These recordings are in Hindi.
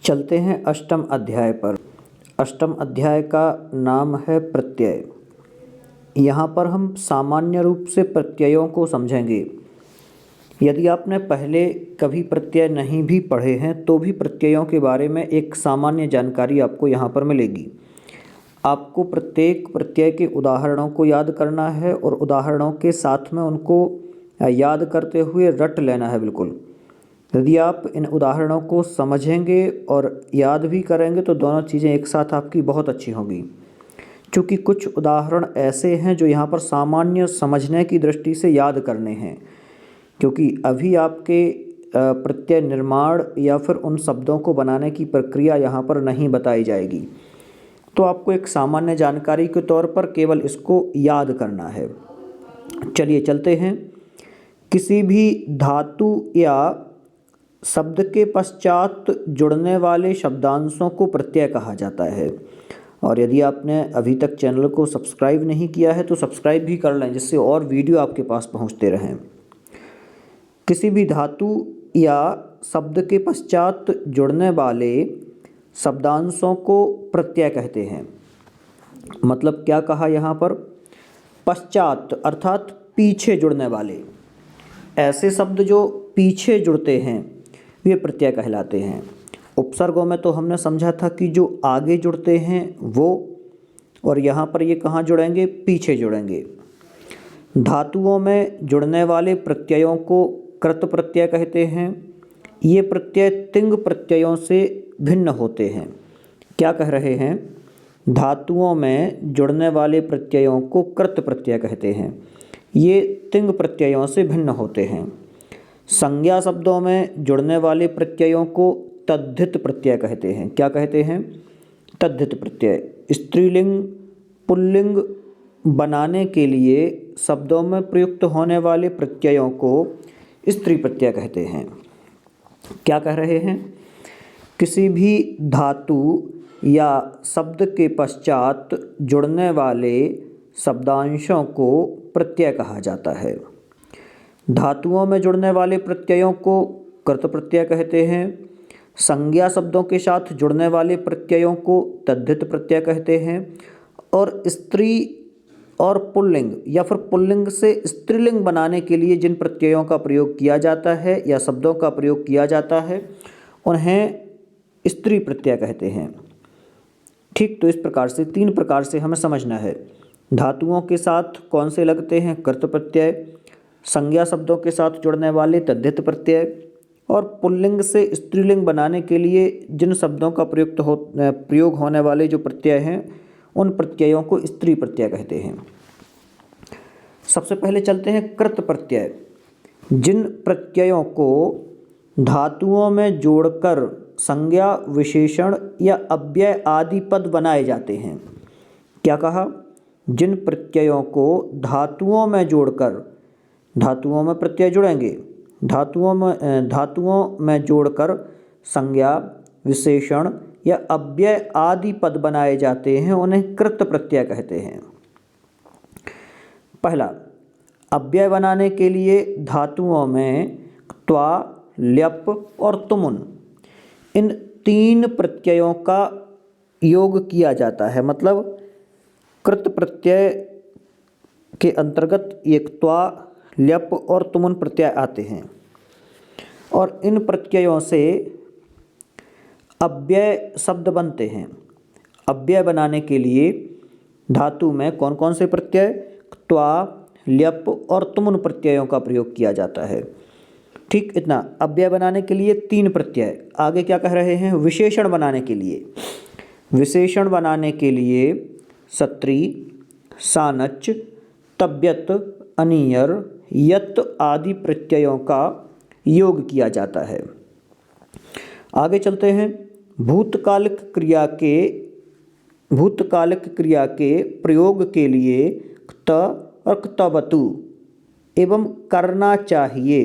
चलते हैं अष्टम अध्याय पर। अष्टम अध्याय का नाम है प्रत्यय। यहाँ पर हम सामान्य रूप से प्रत्ययों को समझेंगे। यदि आपने पहले कभी प्रत्यय नहीं भी पढ़े हैं तो भी प्रत्ययों के बारे में एक सामान्य जानकारी आपको यहाँ पर मिलेगी। आपको प्रत्येक प्रत्यय के उदाहरणों को याद करना है और उदाहरणों के साथ में उनको याद करते हुए रट लेना है बिल्कुल। यदि आप इन उदाहरणों को समझेंगे और याद भी करेंगे तो दोनों चीज़ें एक साथ आपकी बहुत अच्छी होंगी। क्योंकि कुछ उदाहरण ऐसे हैं जो यहाँ पर सामान्य समझने की दृष्टि से याद करने हैं, क्योंकि अभी आपके प्रत्यय निर्माण या फिर उन शब्दों को बनाने की प्रक्रिया यहाँ पर नहीं बताई जाएगी। तो आपको एक सामान्य जानकारी के तौर पर केवल इसको याद करना है। चलिए चलते हैं। किसी भी धातु या शब्द के पश्चात जुड़ने वाले शब्दांशों को प्रत्यय कहा जाता है। और यदि आपने अभी तक चैनल को सब्सक्राइब नहीं किया है तो सब्सक्राइब भी कर लें, जिससे और वीडियो आपके पास पहुंचते रहें। किसी भी धातु या शब्द के पश्चात जुड़ने वाले शब्दांशों को प्रत्यय कहते हैं। मतलब क्या कहा यहाँ पर? पश्चात अर्थात पीछे जुड़ने वाले। ऐसे शब्द जो पीछे जुड़ते हैं वे प्रत्यय कहलाते हैं। उपसर्गों में तो हमने समझा था कि जो आगे जुड़ते हैं वो, और यहाँ पर ये कहाँ जुड़ेंगे? पीछे जुड़ेंगे। धातुओं में जुड़ने वाले प्रत्ययों को कृत प्रत्यय कहते हैं। ये प्रत्यय तिंग प्रत्ययों से भिन्न होते हैं। क्या कह रहे हैं? धातुओं में जुड़ने वाले प्रत्ययों को कृत प्रत्यय कहते हैं। ये तिंग प्रत्ययों से भिन्न होते हैं। संज्ञा शब्दों में जुड़ने वाले प्रत्ययों को तद्धित प्रत्यय कहते हैं। क्या कहते हैं? तद्धित प्रत्यय। स्त्रीलिंग पुल्लिंग बनाने के लिए शब्दों में प्रयुक्त होने वाले प्रत्ययों को स्त्री प्रत्यय कहते हैं। क्या कह रहे हैं? किसी भी धातु या शब्द के पश्चात जुड़ने वाले शब्दांशों को प्रत्यय कहा जाता है। धातुओं में जुड़ने वाले प्रत्ययों को कृत प्रत्यय कहते हैं। संज्ञा शब्दों के साथ जुड़ने वाले प्रत्ययों को तद्धित प्रत्यय कहते हैं। और स्त्री और पुल्लिंग या फिर पुल्लिंग से स्त्रीलिंग बनाने के लिए जिन प्रत्ययों का प्रयोग किया जाता है या शब्दों का प्रयोग किया जाता है उन्हें स्त्री प्रत्यय कहते हैं। ठीक, तो इस प्रकार से 3 प्रकार से हमें समझना है। धातुओं के साथ कौन से लगते हैं? कृत प्रत्यय। संज्ञा शब्दों के साथ जुड़ने वाले तद्धित प्रत्यय। और पुल्लिंग से स्त्रीलिंग बनाने के लिए जिन शब्दों का प्रयोग होने वाले जो प्रत्यय हैं उन प्रत्ययों को स्त्री प्रत्यय कहते हैं। सबसे पहले चलते हैं कृत प्रत्यय। जिन प्रत्ययों को धातुओं में जोड़कर संज्ञा विशेषण या अव्यय आदि पद बनाए जाते हैं। क्या कहा? जिन प्रत्ययों को धातुओं में जोड़कर, धातुओं में प्रत्यय जुड़ेंगे, धातुओं में जोड़कर संज्ञा विशेषण या अव्यय आदि पद बनाए जाते हैं उन्हें कृत प्रत्यय कहते हैं। पहला, अव्यय बनाने के लिए धातुओं में त्वा, ल्यप और तुमुन, इन 3 प्रत्ययों का योग किया जाता है। मतलब कृत प्रत्यय के अंतर्गत एक त्वा, ल्यप और तुमुन प्रत्यय आते हैं। और इन प्रत्ययों से अव्यय शब्द बनते हैं। अव्यय बनाने के लिए धातु में कौन कौन से प्रत्यय? त्वा, ल्यप और तुमुन प्रत्ययों का प्रयोग किया जाता है। ठीक, इतना। अव्यय बनाने के लिए 3 प्रत्यय। आगे क्या कह रहे हैं? विशेषण बनाने के लिए। विशेषण बनाने के लिए सत्री, सानच, तव्यत, अनियर, यत आदि प्रत्ययों का योग किया जाता है। आगे चलते हैं। भूतकालिक क्रिया के प्रयोग के लिए क्त और क्तवतु एवं करना चाहिए,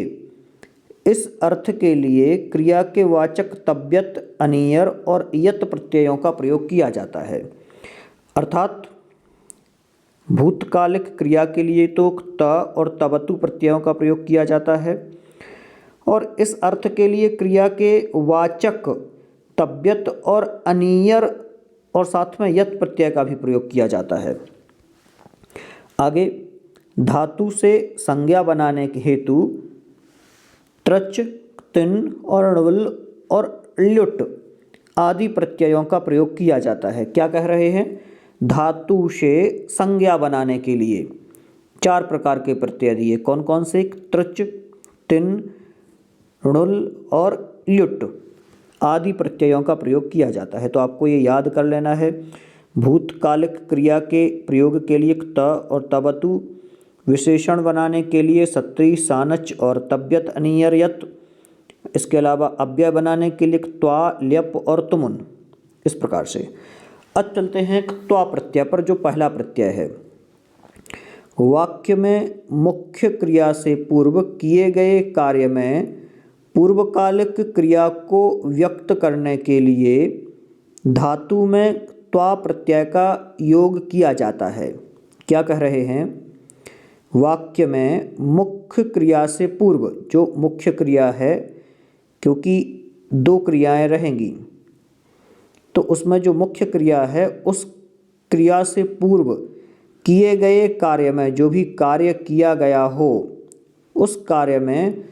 इस अर्थ के लिए क्रिया के वाचक तव्यत, अनियर और यत प्रत्ययों का प्रयोग किया जाता है। अर्थात भूतकालिक क्रिया के लिए तो त और तवतु प्रत्ययों का प्रयोग किया जाता है, और इस अर्थ के लिए क्रिया के वाचक तब्यत और अनियर और साथ में यत प्रत्यय का भी प्रयोग किया जाता है। आगे, धातु से संज्ञा बनाने के हेतु त्रच, तिन और णुल और ल्युट आदि प्रत्ययों का प्रयोग किया जाता है। क्या कह रहे हैं? धातु से संज्ञा बनाने के लिए 4 प्रकार के प्रत्यय दिए। कौन कौन से? त्रच, तिन, णुल और ल्युट आदि प्रत्ययों का प्रयोग किया जाता है। तो आपको ये याद कर लेना है। भूतकालिक क्रिया के प्रयोग के लिए त और तबतु, विशेषण बनाने के लिए सत्री, सानच और तब्यत, अनियर, यत। इसके अलावा अव्यय बनाने के लिए त्वा, ल्यप और तुमुन। इस प्रकार से अब चलते हैं त्वा प्रत्यय पर, जो पहला प्रत्यय है। वाक्य में मुख्य क्रिया से पूर्व किए गए कार्य में पूर्वकालिक क्रिया को व्यक्त करने के लिए धातु में त्वा प्रत्यय का योग किया जाता है। क्या कह रहे हैं? वाक्य में मुख्य क्रिया से पूर्व, जो मुख्य क्रिया है, क्योंकि 2 क्रियाएं रहेंगी, तो उसमें जो मुख्य क्रिया है उस क्रिया से पूर्व किए गए कार्य में, जो भी कार्य किया गया हो, उस कार्य में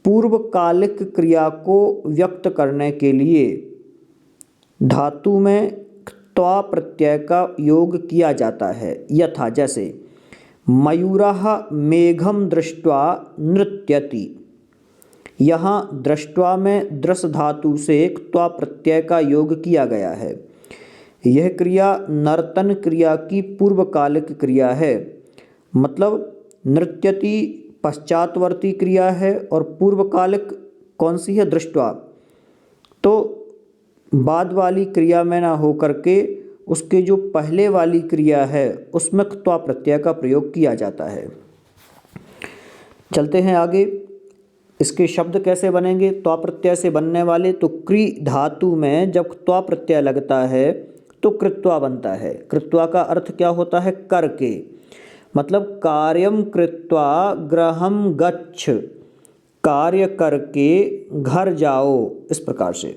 पूर्वकालिक क्रिया को व्यक्त करने के लिए धातु में त्वा प्रत्यय का योग किया जाता है। यथा, जैसे मयूरः मेघम दृष्ट्वा नृत्यति। यहाँ दृष्ट्वा में दृश धातु से त्वा प्रत्यय का योग किया गया है। यह क्रिया नर्तन क्रिया की पूर्वकालिक क्रिया है। मतलब नृत्यति पश्चातवर्ती क्रिया है और पूर्वकालिक कौन सी है? दृष्ट्वा। तो बाद वाली क्रिया में ना हो करके उसके जो पहले वाली क्रिया है उसमें त्वा प्रत्यय का प्रयोग किया जाता है। चलते हैं आगे। इसके शब्द कैसे बनेंगे त्वा प्रत्यय से बनने वाले? तो क्री धातु में जब त्वा प्रत्यय लगता है तो कृत्वा बनता है। कृत्वा का अर्थ क्या होता है? करके। मतलब कार्यम कृत्वा गृहम गच्छ, कार्य करके घर जाओ। इस प्रकार से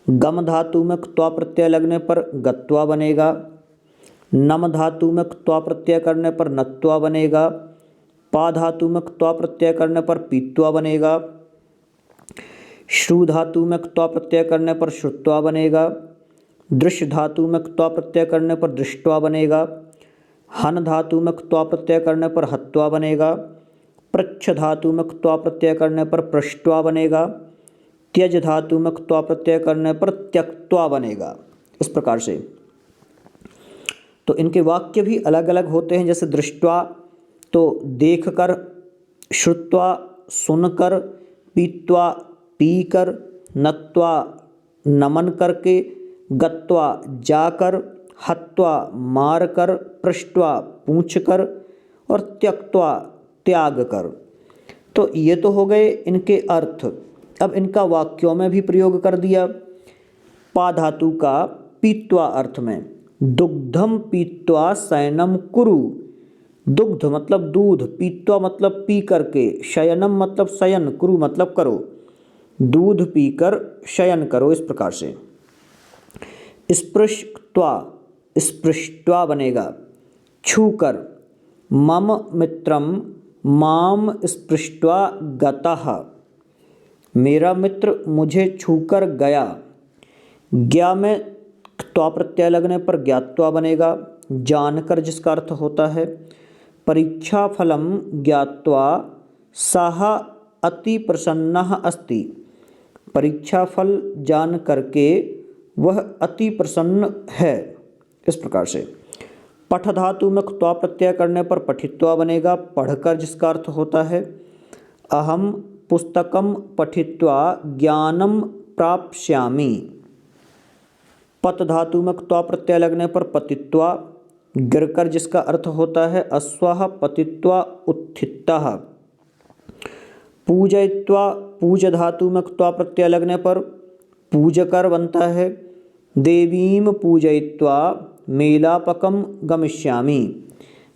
गम धातु में त्वा प्रत्यय लगने पर गत्वा बनेगा। नम धातु में त्वा प्रत्यय करने पर नत्वा बनेगा। पा धातु में त्वा प्रत्यय करने पर पीत्वा बनेगा। श्रु धातु में त्वा प्रत्यय करने पर श्रुत्वा बनेगा। दृश्य धातु में त्वा प्रत्यय करने पर दृष्ट्वा बनेगा। हन धातु में त्वा प्रत्यय करने पर हत्वा बनेगा। प्रच्छ धातु में त्वा प्रत्यय करने पर पृष्ट्वा बनेगा। त्यज धातु में त्वा प्रत्यय करने पर त्यक्त्वा बनेगा। इस प्रकार से तो इनके वाक्य भी अलग अलग होते हैं। जैसे दृष्ट्वा तो देखकर, श्रुत्वा सुनकर, पीत्वा पीकर, नत्वा नमन करके, गत्वा जाकर, हत्वा मारकर, पृष्ट्वा पूछकर और त्यक्त्वा त्याग कर। तो ये तो हो गए इनके अर्थ। अब इनका वाक्यों में भी प्रयोग कर दिया। पा धातु का पीत्वा अर्थ में, दुग्धम पीत्वा शयनम कुरु। दुग्ध मतलब दूध, पीत्वा मतलब पी करके, शयनम मतलब शयन, कुरु मतलब करो। दूध पीकर शयन करो। इस प्रकार से स्पृष्ट्वा, स्पृष्ट्वा बनेगा। छूकर, मम मित्रम माम स्पृष्ट्वा गतः, मेरा मित्र मुझे छूकर गया। ज्ञा में त्वा प्रत्यय लगने पर ज्ञात्वा बनेगा, जानकर जिसका अर्थ होता है। परीक्षा फलम ज्ञात्वा सः अति प्रसन्नः अस्ति, परीक्षा फल जान करके वह अति प्रसन्न है। इस प्रकार से पठ धातु में त्वा प्रत्यय करने पर पठित्वा बनेगा, पढ़कर जिसका अर्थ होता है। अहम पुस्तकम पठित्वा ज्ञानम प्राप्स्यामि। पत धातु में त्वा प्रत्यय लगने पर पतित्वा, गिरकर जिसका अर्थ होता है। अश्वः पतित्वा उत्थितः। पूजयित्वा, पूज धातु में त्वा प्रत्यय लगने पर पूजकर बनता है। देवीम पूजयित्वा मेलापकम गमिष्यामि,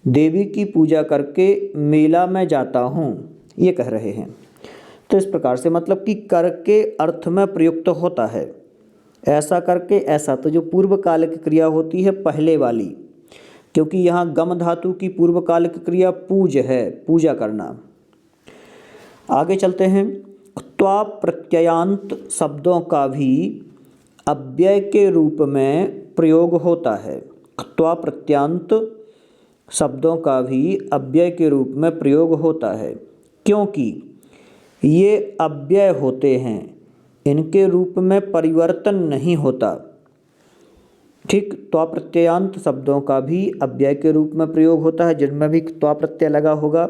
देवी की पूजा करके मेला में जाता हूँ, ये कह रहे हैं। तो इस प्रकार से मतलब कि कर के अर्थ में प्रयुक्त होता है। ऐसा करके ऐसा, तो जो पूर्वकालिक क्रिया होती है पहले वाली, क्योंकि यहाँ गम धातु की पूर्वकालिक क्रिया पूज है, पूजा करना। आगे चलते हैं। क्त्वा प्रत्ययान्त शब्दों का भी अव्यय के रूप में प्रयोग होता है। क्त्वा प्रत्ययान्त शब्दों का भी अव्यय के रूप में प्रयोग होता है, क्योंकि ये अव्यय होते हैं, इनके रूप में परिवर्तन नहीं होता। ठीक, त्वा प्रत्ययान्त शब्दों का भी अव्यय के रूप में प्रयोग होता है, जिनमें भी त्वा प्रत्यय लगा होगा,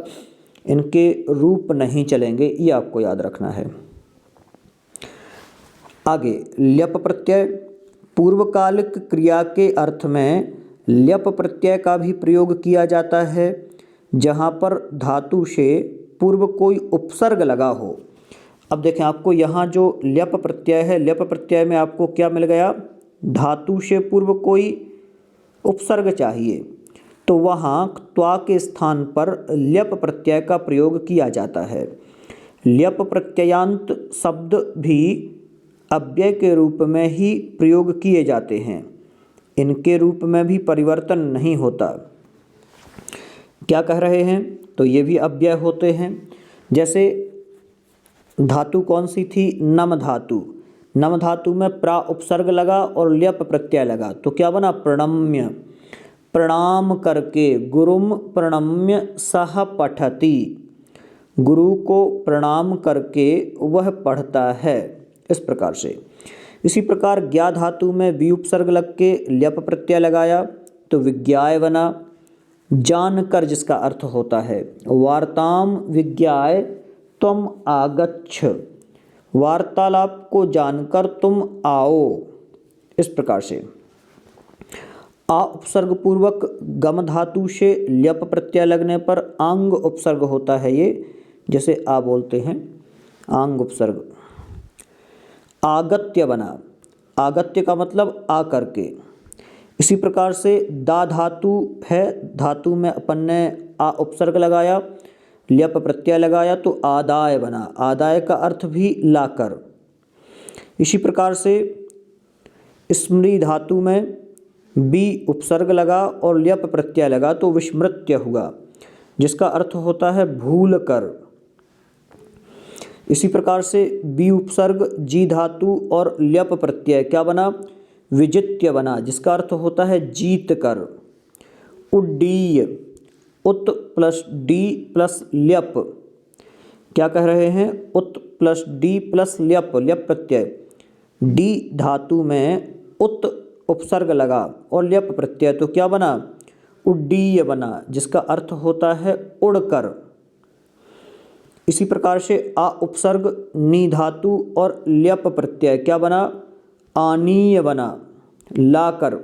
इनके रूप नहीं चलेंगे, ये आपको याद रखना है। आगे ल्यप प्रत्यय, पूर्वकालिक क्रिया के अर्थ में ल्यप प्रत्यय का भी प्रयोग किया जाता है, जहाँ पर धातु से पूर्व कोई उपसर्ग लगा हो। अब देखें, आपको यहाँ जो ल्यप प्रत्यय है, ल्यप प्रत्यय में आपको क्या मिल गया, धातु से पूर्व कोई उपसर्ग चाहिए, तो वहाँ त्वा के स्थान पर ल्यप प्रत्यय का प्रयोग किया जाता है। ल्यप प्रत्ययान्त शब्द भी अव्यय के रूप में ही प्रयोग किए जाते हैं, इनके रूप में भी परिवर्तन नहीं होता। क्या कह रहे हैं, तो ये भी अव्यय होते हैं। जैसे धातु कौन सी थी, नम धातु। नम धातु में प्रा उपसर्ग लगा और ल्यप प्रत्यय लगा, तो क्या बना, प्रणम्य। प्रणाम करके, गुरुम प्रणम्य सह पठति, गुरु को प्रणाम करके वह पढ़ता है, इस प्रकार से। इसी प्रकार ज्ञा धातु में वी उपसर्ग लग के ल्यप प्रत्यय लगाया तो विज्ञाय बना, जानकर जिसका अर्थ होता है। वार्ताम विज्ञाय त्वम आगच्छ, वार्तालाप को जानकर तुम आओ, इस प्रकार से। आ उपसर्ग पूर्वक गम धातु से ल्यप प्रत्यय लगने पर आंग उपसर्ग होता है, ये जैसे आ बोलते हैं, आंग उपसर्ग। आगत्य बना, आगत्य का मतलब आ करके। इसी प्रकार से दा धातु है, धातु में अपन ने आ उपसर्ग लगाया, ल्यप प्रत्यय लगाया तो आदाय बना, आदाय का अर्थ भी लाकर। इसी प्रकार से स्मृति धातु में बी उपसर्ग लगा और ल्यप प्रत्यय लगा तो विस्मृत्य हुआ, जिसका अर्थ होता है भूल कर। इसी प्रकार से बी उपसर्ग जी धातु और ल्यप प्रत्यय क्या बना, विजित्य बना, जिसका अर्थ होता है जीत कर। उड्डीय, उत प्लस डी प्लस ल्यप, क्या कह रहे हैं, उत प्लस डी प्लस ल्यप, ल्यप प्रत्यय। डी धातु में उत उपसर्ग लगा और ल्यप प्रत्यय तो क्या बना, उड्डीय बना, जिसका अर्थ होता है उड़कर। इसी प्रकार से आ उपसर्ग नी धातु और ल्यप प्रत्यय क्या बना, आनीय बना, लाकर।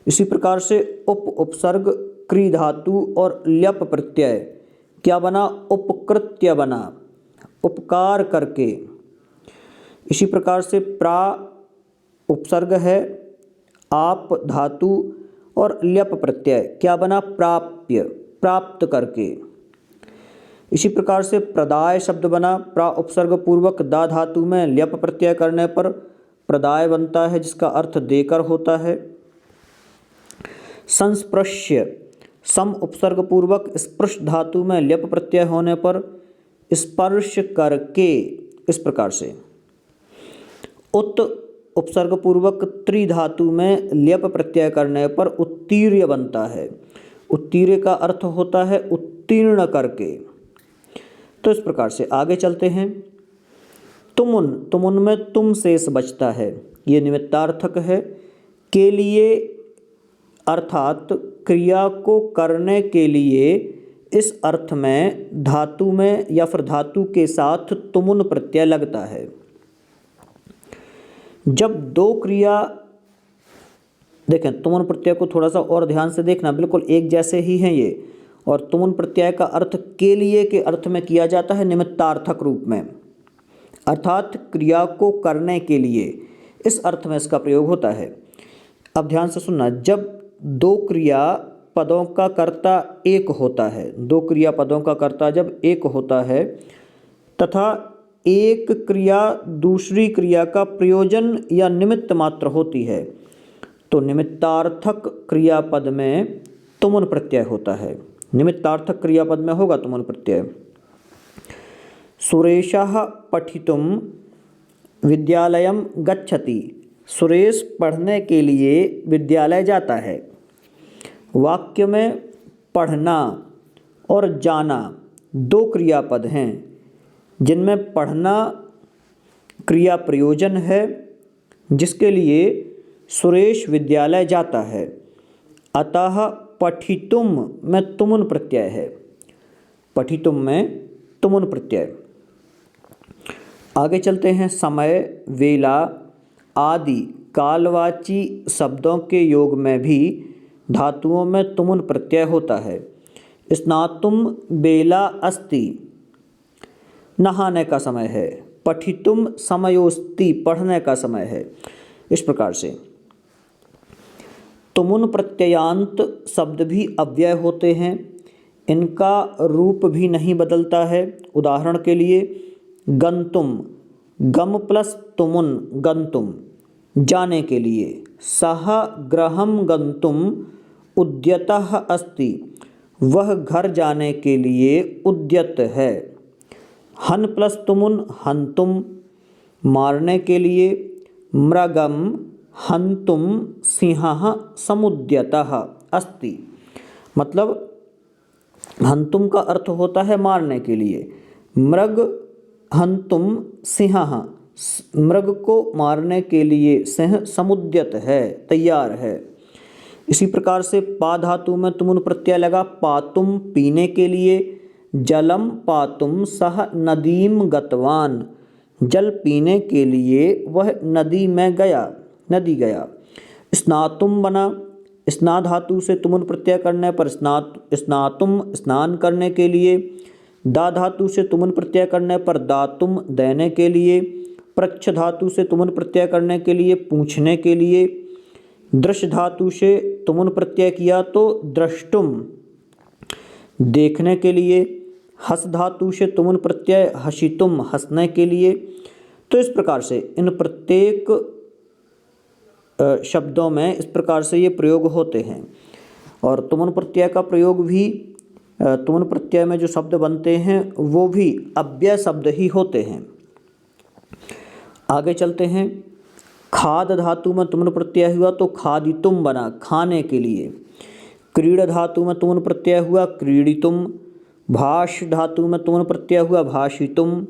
इसी प्रकार से उप उपसर्ग क्री धातु और ल्यप प्रत्यय क्या बना, उपकृत्य बना, उपकार करके। इसी प्रकार से प्रा उपसर्ग है आप धातु और ल्यप प्रत्यय क्या बना, प्राप्य, प्राप्त करके। इसी प्रकार से प्रदाय शब्द बना, प्रा उपसर्ग पूर्वक दा धातु में ल्यप प्रत्यय करने पर प्रदाय बनता है, जिसका अर्थ देकर होता है। संस्पृश्य, सम उपसर्ग पूर्वक स्पृश धातु में ल्यप प्रत्यय होने पर स्पर्श करके, इस प्रकार से। उत उपसर्ग पूर्वक त्रि धातु में ल्यप प्रत्यय करने पर उत्तीर्य बनता है, उत्तीर्य का अर्थ होता है उत्तीर्ण करके। तो इस प्रकार से आगे चलते हैं। तुमुन, तुमुन में तुम शेष बचता है, ये निमित्तार्थक है। के लिए अर्थात क्रिया को करने के लिए, इस अर्थ में धातु में या फिर धातु के साथ तुमुन प्रत्यय लगता है। जब दो क्रिया, देखें तुमुन प्रत्यय को थोड़ा सा और ध्यान से देखना, बिल्कुल एक जैसे ही हैं ये। और तुमुन प्रत्यय का अर्थ के लिए के अर्थ में किया जाता है निमित्तार्थक रूप में, अर्थात क्रिया को करने के लिए, इस अर्थ में इसका प्रयोग होता है। अब ध्यान से सुनना, जब दो क्रिया पदों का कर्ता एक होता है, दो क्रिया पदों का कर्ता जब एक होता है तथा एक क्रिया दूसरी क्रिया का प्रयोजन या निमित्त मात्र होती है तो निमित्तार्थक क्रियापद में तुमुन प्रत्यय होता है। निमित्तार्थक क्रियापद में होगा तुमुन प्रत्यय। सुरेशः पठितुं विद्यालयं गच्छति। सुरेश पढ़ने के लिए विद्यालय जाता है। वाक्य में पढ़ना और जाना दो क्रियापद हैं जिनमें पढ़ना क्रिया प्रयोजन है जिसके लिए सुरेश विद्यालय जाता है। अतः पठितुम में तुमुन प्रत्यय है। पठितुम में तुमुन प्रत्यय। आगे चलते हैं। समय, वेला आदि कालवाची शब्दों के योग में भी धातुओं में तुमुन प्रत्यय होता है। स्नातुम बेला अस्ति नहाने का समय है। पठितुम समयोस्ति पढ़ने का समय है। इस प्रकार से तुमुन प्रत्ययांत शब्द भी अव्यय होते हैं। इनका रूप भी नहीं बदलता है। उदाहरण के लिए गंतुम, गम प्लस तुमुन गंतुम जाने के लिए। सः गृहं गंतुम उद्यतः अस्ति वह घर जाने के लिए उद्यत है। हन प्लस तुमुन हंतुम मारने के लिए। मृगम हंतुम सिंहः समुद्यतः अस्ति मतलब हंतुम का अर्थ होता है मारने के लिए। मृग हंतुम सिंहः मृग को मारने के लिए सिंह समुद्यत है, तैयार है। इसी प्रकार से पा धातु में तुमुन प्रत्यय लगा। पातुम पीने के लिए। जलम पातुम सह नदीम गतवान जल पीने के लिए वह नदी में गया, नदी गया। स्नातुम बना। स्ना धातु से तुमुन प्रत्यय करने पर स्नातुम स्नान करने के लिए। दा धातु से तुमुन प्रत्यय करने पर दातुम देने के लिए। प्रच्छ धातु से तुमुन प्रत्यय करने के लिए पूछने के लिए। दृश धातु से तुमुन प्रत्यय किया तो द्रष्टुम देखने के लिए। हस धातु से तुमुन प्रत्यय हसितुम हंसने के लिए। तो इस प्रकार से इन प्रत्येक शब्दों में इस प्रकार से ये प्रयोग होते हैं। और तुमुन प्रत्यय का प्रयोग भी तुमुन प्रत्यय में जो शब्द बनते हैं वो भी अव्यय शब्द ही होते हैं। आगे चलते हैं। खाद धातु में तुमुन प्रत्यय हुआ तो खादितुम बना, खाने के लिए। क्रीड धातु में तुमुन प्रत्यय हुआ क्रीडितुम। भाष धातु में तुमुन प्रत्यय हुआ भाषितुम।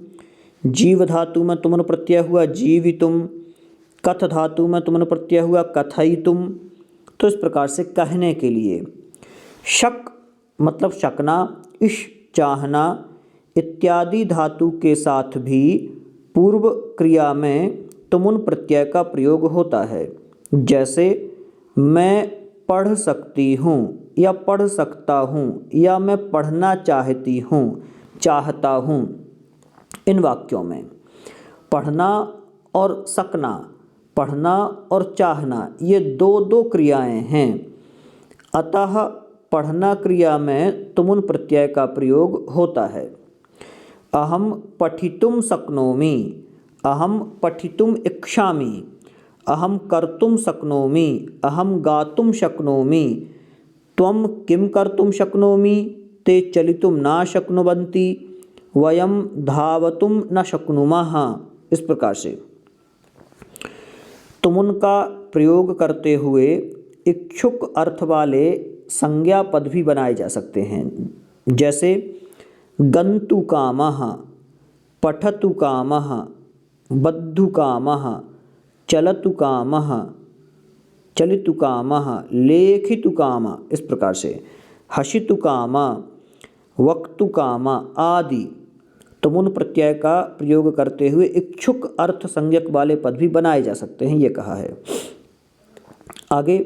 जीव धातु में तुमुन प्रत्यय हुआ जीवितुम। कथ धातु में तुमुन प्रत्यय हुआ कथयितुम। तो इस प्रकार से कहने के लिए। शक मतलब शकना, इश चाहना इत्यादि धातु के साथ भी पूर्व क्रिया में तुमुन प्रत्यय का प्रयोग होता है। जैसे मैं पढ़ सकती हूँ या पढ़ सकता हूँ या मैं पढ़ना चाहती हूँ, चाहता हूँ। इन वाक्यों में पढ़ना और सकना, पढ़ना और चाहना ये दो दो क्रियाएं हैं। अतः पढ़ना क्रिया में तुमुन प्रत्यय का प्रयोग होता है। अहम पठितुम शक्नोमि, अहम पठितुम इच्छामि, अहम कर्तुम शक्नोमि, अहम गातुम शक्नोमि, त्वं किं कर्तुम शक्नोमि, ते चलितुम न शक्नुवन्ति, वयं धावतुम न शक्नुमः। इस प्रकार से तुमुन का प्रयोग करते हुए इच्छुक अर्थ वाले संज्ञा पद भी बनाए जा सकते हैं। जैसे गन्तु कामः, पठतु कामः, बद्धु कामः, चलतु कामः, चलितु कामः, लेखितु कामः। इस प्रकार से हसितु कामः, वक्तु कामः आदि तुमुन प्रत्यय का प्रयोग करते हुए इच्छुक अर्थ संज्ञक वाले पद भी बनाए जा सकते हैं, ये कहा है। आगे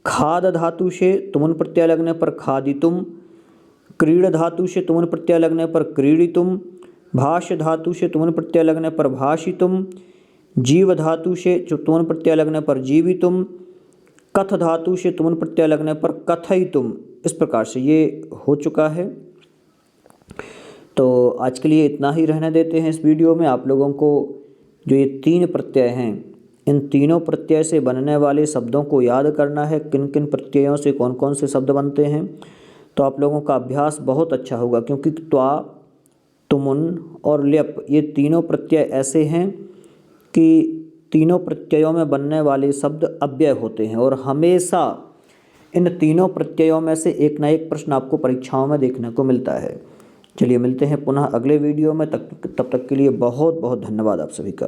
खाद धातु से तुमुन प्रत्यय लगने पर खादितुम। क्रीड धातु से तुमुन प्रत्यय लगने पर क्रीडितुम। भाष धातु से तुमुन प्रत्यय लगने पर भाषितुम। जीव धातु से तुमुन प्रत्यय लगने पर जीवितुम। कथ धातु से तुमुन प्रत्यय लगने पर कथयितुम। इस प्रकार से ये हो चुका है। तो आज के लिए इतना ही रहने देते हैं इस वीडियो में। आप लोगों को जो ये 3 प्रत्यय हैं, इन तीनों प्रत्यय से बनने वाले शब्दों को याद करना है, किन किन प्रत्ययों से कौन कौन से शब्द बनते हैं। तो आप लोगों का अभ्यास बहुत अच्छा होगा, क्योंकि त्वा, तुमुन और ल्यप ये तीनों प्रत्यय ऐसे हैं कि तीनों प्रत्ययों में बनने वाले शब्द अव्यय होते हैं, और हमेशा इन तीनों प्रत्ययों में से एक ना एक प्रश्न आपको परीक्षाओं में देखने को मिलता है। चलिए मिलते हैं पुनः अगले वीडियो में, तब तक के लिए बहुत बहुत धन्यवाद आप सभी का।